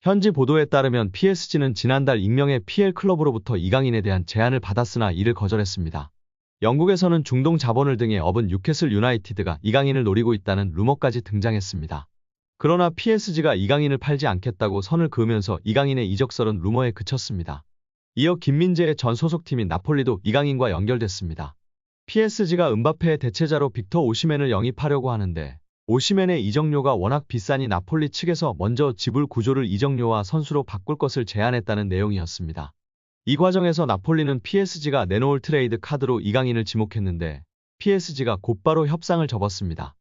현지 보도에 따르면 PSG는 지난달 익명의 PL 클럽으로부터 이강인에 대한 제안을 받았으나 이를 거절했습니다. 영국에서는 중동 자본을 등에 업은 뉴캐슬 유나이티드가 이강인을 노리고 있다는 루머까지 등장했습니다. 그러나 PSG가 이강인을 팔지 않겠다고 선을 그으면서 이강인의 이적설은 루머에 그쳤습니다. 이어 김민재의 전 소속팀인 나폴리도 이강인과 연결됐습니다. PSG가 음바페의 대체자로 빅터 오시멘을 영입하려고 하는데 오시멘의 이적료가 워낙 비싸니 나폴리 측에서 먼저 지불 구조를 이적료와 선수로 바꿀 것을 제안했다는 내용이었습니다. 이 과정에서 나폴리는 PSG가 내놓을 트레이드 카드로 이강인을 지목했는데 PSG가 곧바로 협상을 접었습니다.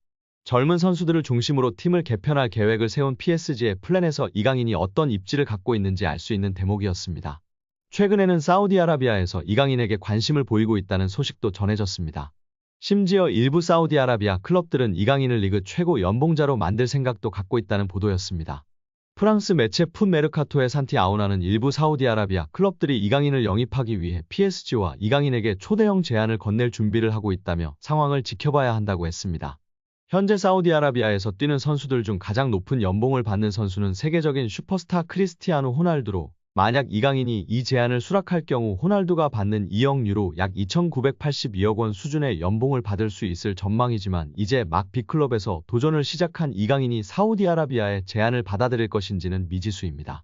젊은 선수들을 중심으로 팀을 개편할 계획을 세운 PSG의 플랜에서 이강인이 어떤 입지를 갖고 있는지 알 수 있는 대목이었습니다. 최근에는 사우디아라비아에서 이강인에게 관심을 보이고 있다는 소식도 전해졌습니다. 심지어 일부 사우디아라비아 클럽들은 이강인을 리그 최고 연봉자로 만들 생각도 갖고 있다는 보도였습니다. 프랑스 매체 풋 메르카토의 산티 아우나는 일부 사우디아라비아 클럽들이 이강인을 영입하기 위해 PSG와 이강인에게 초대형 제안을 건넬 준비를 하고 있다며 상황을 지켜봐야 한다고 했습니다. 현재 사우디아라비아에서 뛰는 선수들 중 가장 높은 연봉을 받는 선수는 세계적인 슈퍼스타 크리스티아노 호날두로 만약 이강인이 이 제안을 수락할 경우 호날두가 받는 2억 유로 약 2,982억 원 수준의 연봉을 받을 수 있을 전망이지만 이제 막 B클럽에서 도전을 시작한 이강인이 사우디아라비아의 제안을 받아들일 것인지는 미지수입니다.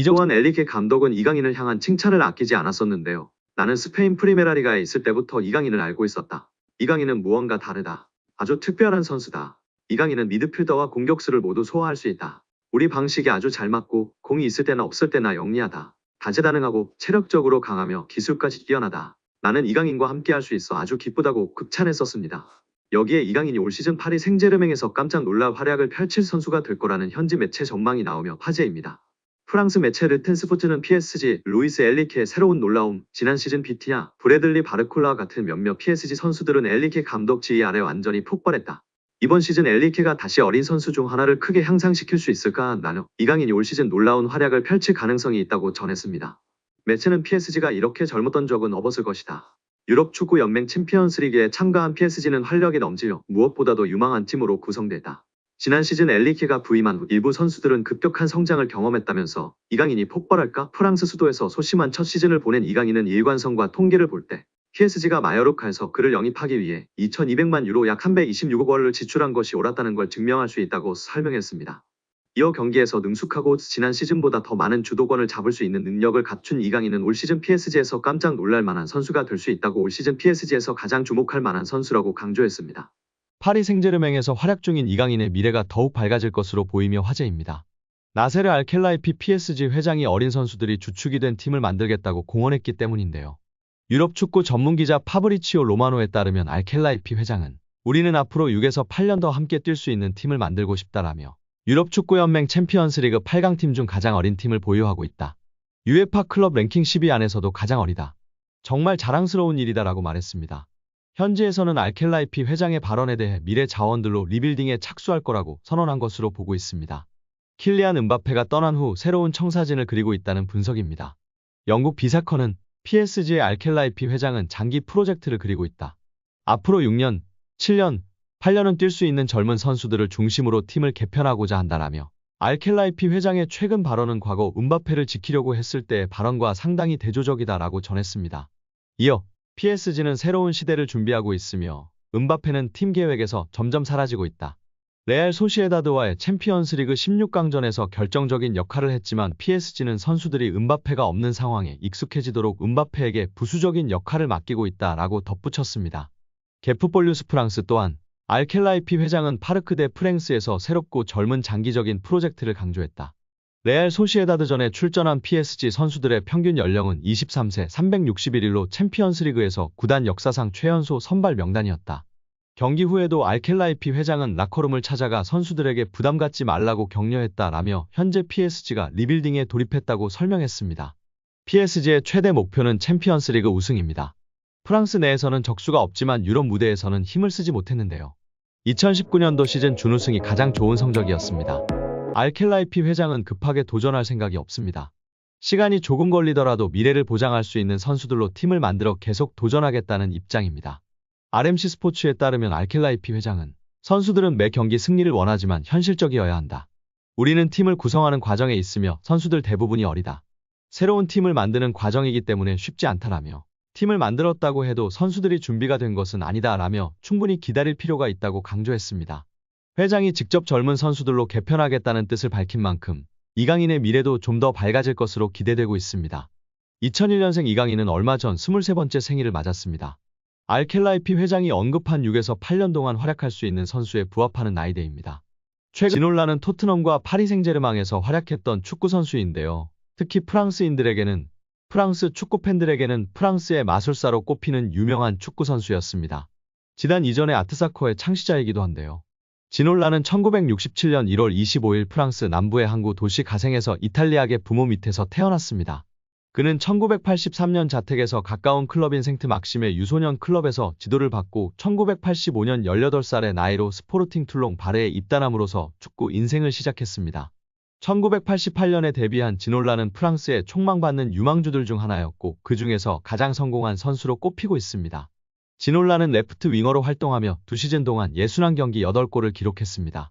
또한 엔리케 감독은 이강인을 향한 칭찬을 아끼지 않았었는데요. 나는 스페인 프리메라리가에 있을 때부터 이강인을 알고 있었다. 이강인은 무언가 다르다. 아주 특별한 선수다. 이강인은 미드필더와 공격수를 모두 소화할 수 있다. 우리 방식이 아주 잘 맞고 공이 있을 때나 없을 때나 영리하다. 다재다능하고 체력적으로 강하며 기술까지 뛰어나다. 나는 이강인과 함께할 수 있어 아주 기쁘다고 극찬했었습니다. 여기에 이강인이 올 시즌 파리 생제르맹에서 깜짝 놀랄 활약을 펼칠 선수가 될 거라는 현지 매체 전망이 나오며 화제입니다. 프랑스 매체 르텐스포츠는 PSG, 루이스 엘리케의 새로운 놀라움, 지난 시즌 비티냐, 브래들리 바르콜라와 같은 몇몇 PSG 선수들은 엘리케 감독 지휘 아래 완전히 폭발했다. 이번 시즌 엘리케가 다시 어린 선수 중 하나를 크게 향상시킬 수 있을까 나며 이강인이 올 시즌 놀라운 활약을 펼칠 가능성이 있다고 전했습니다. 매체는 PSG가 이렇게 젊었던 적은 없었을 것이다. 유럽 축구 연맹 챔피언스리그에 참가한 PSG는 활력이 넘치며 무엇보다도 유망한 팀으로 구성됐다. 지난 시즌 엘리케가 부임한 후 일부 선수들은 급격한 성장을 경험했다면서 이강인이 폭발할까? 프랑스 수도에서 소심한 첫 시즌을 보낸 이강인은 일관성과 통계를 볼 때 PSG가 마요르카에서 그를 영입하기 위해 2,200만 유로 약 326억 원을 지출한 것이 옳았다는 걸 증명할 수 있다고 설명했습니다. 이어 경기에서 능숙하고 지난 시즌보다 더 많은 주도권을 잡을 수 있는 능력을 갖춘 이강인은 올 시즌 PSG에서 깜짝 놀랄 만한 선수가 될 수 있다고 올 시즌 PSG에서 가장 주목할 만한 선수라고 강조했습니다. 파리 생제르맹에서 활약 중인 이강인의 미래가 더욱 밝아질 것으로 보이며 화제입니다. 나세르 알켈라이피 PSG 회장이 어린 선수들이 주축이 된 팀을 만들겠다고 공언했기 때문인데요. 유럽 축구 전문기자 파브리치오 로마노에 따르면 알켈라이피 회장은 우리는 앞으로 6에서 8년 더 함께 뛸 수 있는 팀을 만들고 싶다라며 유럽 축구연맹 챔피언스리그 8강팀 중 가장 어린 팀을 보유하고 있다. UEFA 클럽 랭킹 10위 안에서도 가장 어리다. 정말 자랑스러운 일이다라고 말했습니다. 현지에서는 알켈라이피 회장의 발언에 대해 미래 자원들로 리빌딩에 착수할 거라고 선언한 것으로 보고 있습니다. 킬리안 음바페가 떠난 후 새로운 청사진을 그리고 있다는 분석입니다. 영국 비사컨은 PSG의 알켈라이피 회장은 장기 프로젝트를 그리고 있다. 앞으로 6년, 7년, 8년은 뛸 수 있는 젊은 선수들을 중심으로 팀을 개편하고자 한다라며 알켈라이피 회장의 최근 발언은 과거 음바페를 지키려고 했을 때의 발언과 상당히 대조적이다라고 전했습니다. 이어 PSG는 새로운 시대를 준비하고 있으며 음바페는 팀 계획에서 점점 사라지고 있다. 레알 소시에다드와의 챔피언스리그 16강전에서 결정적인 역할을 했지만 PSG는 선수들이 음바페가 없는 상황에 익숙해지도록 음바페에게 부수적인 역할을 맡기고 있다라고 덧붙였습니다. 게프볼 뉴스 프랑스 또한 알켈라이피 회장은 파르크 데 프랭스에서 새롭고 젊은 장기적인 프로젝트를 강조했다. 레알 소시에다드전에 출전한 PSG 선수들의 평균 연령은 23세 361일로 챔피언스리그에서 구단 역사상 최연소 선발 명단이었다. 경기 후에도 알켈라이피 회장은 라커룸을 찾아가 선수들에게 부담 갖지 말라고 격려했다라며 현재 PSG가 리빌딩에 돌입했다고 설명했습니다. PSG의 최대 목표는 챔피언스리그 우승입니다. 프랑스 내에서는 적수가 없지만 유럽 무대에서는 힘을 쓰지 못했는데요. 2019년도 시즌 준우승이 가장 좋은 성적이었습니다. 알켈라이피 회장은 급하게 도전할 생각이 없습니다. 시간이 조금 걸리더라도 미래를 보장할 수 있는 선수들로 팀을 만들어 계속 도전하겠다는 입장입니다. RMC 스포츠에 따르면 알켈라이피 회장은 선수들은 매 경기 승리를 원하지만 현실적이어야 한다. 우리는 팀을 구성하는 과정에 있으며 선수들 대부분이 어리다. 새로운 팀을 만드는 과정이기 때문에 쉽지 않다라며 팀을 만들었다고 해도 선수들이 준비가 된 것은 아니다라며 충분히 기다릴 필요가 있다고 강조했습니다. 회장이 직접 젊은 선수들로 개편하겠다는 뜻을 밝힌 만큼 이강인의 미래도 좀 더 밝아질 것으로 기대되고 있습니다. 2001년생 이강인은 얼마 전 23번째 생일을 맞았습니다. 알켈라이피 회장이 언급한 6에서 8년 동안 활약할 수 있는 선수에 부합하는 나이대입니다. 최근 지놀라는 토트넘과 파리 생제르맹에서 활약했던 축구 선수인데요. 특히 프랑스 축구 팬들에게는 프랑스의 마술사로 꼽히는 유명한 축구 선수였습니다. 지단 이전의 아트사커의 창시자이기도 한데요. 지놀라는 1967년 1월 25일 프랑스 남부의 항구 도시 가생에서 이탈리아계 부모 밑에서 태어났습니다. 그는 1983년 자택에서 가까운 클럽인 생트 막심의 유소년 클럽에서 지도를 받고 1985년 18살의 나이로 스포르팅 툴롱 바레에 입단함으로써 축구 인생을 시작했습니다. 1988년에 데뷔한 지놀라는 프랑스의 촉망받는 유망주들 중 하나였고 그 중에서 가장 성공한 선수로 꼽히고 있습니다. 지놀라는 레프트 윙어로 활동하며 2시즌 동안 61경기 8골을 기록했습니다.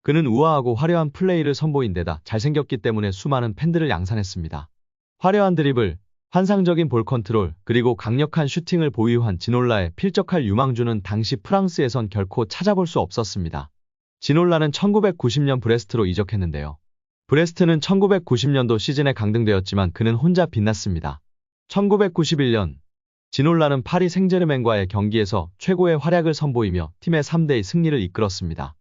그는 우아하고 화려한 플레이를 선보인 데다 잘생겼기 때문에 수많은 팬들을 양산했습니다. 화려한 드리블, 환상적인 볼 컨트롤, 그리고 강력한 슈팅을 보유한 지놀라의 필적할 유망주는 당시 프랑스에선 결코 찾아볼 수 없었습니다. 지놀라는 1990년 브레스트로 이적했는데요. 브레스트는 1990년도 시즌에 강등되었지만 그는 혼자 빛났습니다. 1991년 지놀라는 파리 생제르맹과의 경기에서 최고의 활약을 선보이며 팀의 3대2 승리를 이끌었습니다.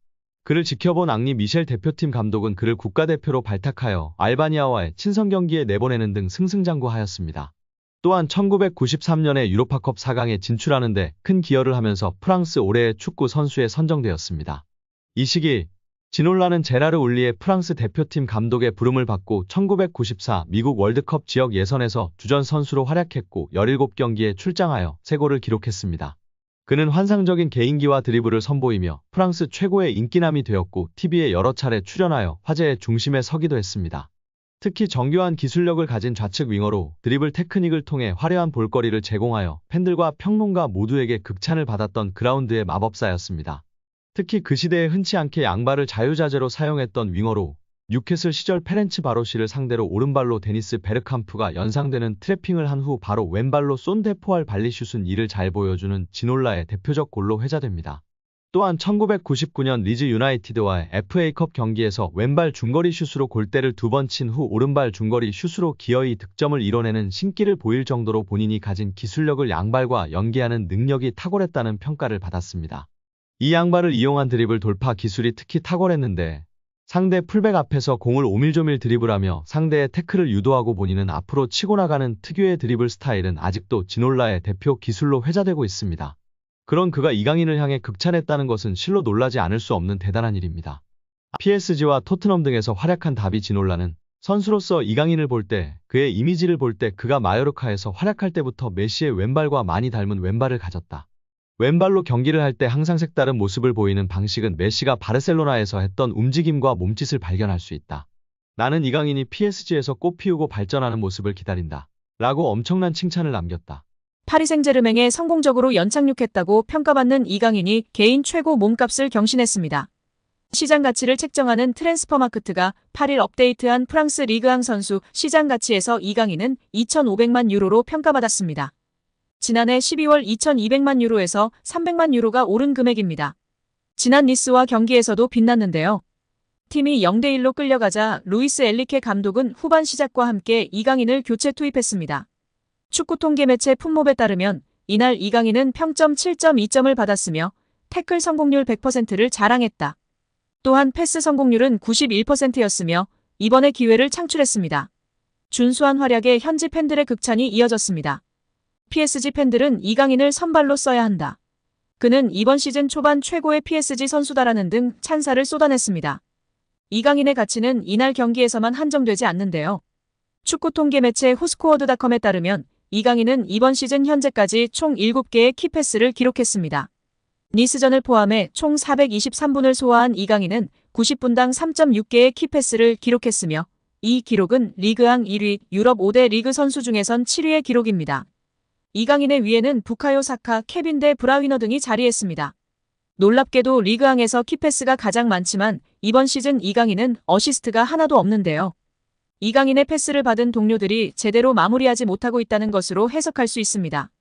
그를 지켜본 앙리 미셸 대표팀 감독은 그를 국가대표로 발탁하여 알바니아와의 친선 경기에 내보내는 등 승승장구하였습니다. 또한 1993년에 유로파컵 4강에 진출하는 데 큰 기여를 하면서 프랑스 올해의 축구 선수에 선정되었습니다. 이 시기 지놀라는 제라르 울리의 프랑스 대표팀 감독의 부름을 받고 1994 미국 월드컵 지역 예선에서 주전 선수로 활약했고 17경기에 출장하여 3골을 기록했습니다. 그는 환상적인 개인기와 드리블을 선보이며 프랑스 최고의 인기남이 되었고 TV에 여러 차례 출연하여 화제의 중심에 서기도 했습니다. 특히 정교한 기술력을 가진 좌측 윙어로 드리블 테크닉을 통해 화려한 볼거리를 제공하여 팬들과 평론가 모두에게 극찬을 받았던 그라운드의 마법사였습니다. 특히 그 시대에 흔치 않게 양발을 자유자재로 사용했던 윙어로 뉴캐슬 시절 페렌츠 바로시를 상대로 오른발로 데니스 베르캄프가 연상되는 트래핑을 한 후 바로 왼발로 쏜 데포알 발리슛은 이를 잘 보여주는 지놀라의 대표적 골로 회자됩니다. 또한 1999년 리즈 유나이티드와의 FA컵 경기에서 왼발 중거리 슛으로 골대를 2번 친 후 오른발 중거리 슛으로 기어이 득점을 이뤄내는 신기를 보일 정도로 본인이 가진 기술력을 양발과 연계하는 능력이 탁월했다는 평가를 받았습니다. 이 양발을 이용한 드리블 돌파 기술이 특히 탁월했는데 상대 풀백 앞에서 공을 오밀조밀 드리블하며 상대의 태클을 유도하고 본인은 앞으로 치고 나가는 특유의 드리블 스타일은 아직도 지놀라의 대표 기술로 회자되고 있습니다. 그런 그가 이강인을 향해 극찬했다는 것은 실로 놀라지 않을 수 없는 대단한 일입니다. PSG와 토트넘 등에서 활약한 다비 지놀라는 선수로서 이강인을 볼 때, 그의 이미지를 볼 때 그가 마요르카에서 활약할 때부터 메시의 왼발과 많이 닮은 왼발을 가졌다. 왼발로 경기를 할 때 항상 색다른 모습을 보이는 방식은 메시가 바르셀로나에서 했던 움직임과 몸짓을 발견할 수 있다. 나는 이강인이 PSG에서 꽃피우고 발전하는 모습을 기다린다. 라고 엄청난 칭찬을 남겼다. 파리 생제르맹에 성공적으로 연착륙했다고 평가받는 이강인이 개인 최고 몸값을 경신했습니다. 시장 가치를 책정하는 트랜스퍼마크트가 8일 업데이트한 프랑스 리그앙 선수 시장 가치에서 이강인은 2,500만 유로로 평가받았습니다. 지난해 12월 2,200만 유로에서 300만 유로가 오른 금액입니다. 지난 니스와 경기에서도 빛났는데요. 팀이 0대1로 끌려가자 루이스 엘리케 감독은 후반 시작과 함께 이강인을 교체 투입했습니다. 축구 통계 매체 풋몹에 따르면 이날 이강인은 평점 7.2점을 받았으며 태클 성공률 100%를 자랑했다. 또한 패스 성공률은 91%였으며 이번에 기회를 창출했습니다. 준수한 활약에 현지 팬들의 극찬이 이어졌습니다. PSG 팬들은 이강인을 선발로 써야 한다. 그는 이번 시즌 초반 최고의 PSG 선수다라는 등 찬사를 쏟아냈습니다. 이강인의 가치는 이날 경기에서만 한정되지 않는데요. 축구 통계 매체 후스코어드닷컴에 따르면 이강인은 이번 시즌 현재까지 총 7개의 키패스를 기록했습니다. 니스전을 포함해 총 423분을 소화한 이강인은 90분당 3.6개의 키패스를 기록했으며 이 기록은 리그앙 1위, 유럽 5대 리그 선수 중에선 7위의 기록입니다. 이강인의 위에는 부카요 사카, 케빈 데 브라위너 등이 자리했습니다. 놀랍게도 리그앙에서 키패스가 가장 많지만 이번 시즌 이강인은 어시스트가 하나도 없는데요. 이강인의 패스를 받은 동료들이 제대로 마무리하지 못하고 있다는 것으로 해석할 수 있습니다.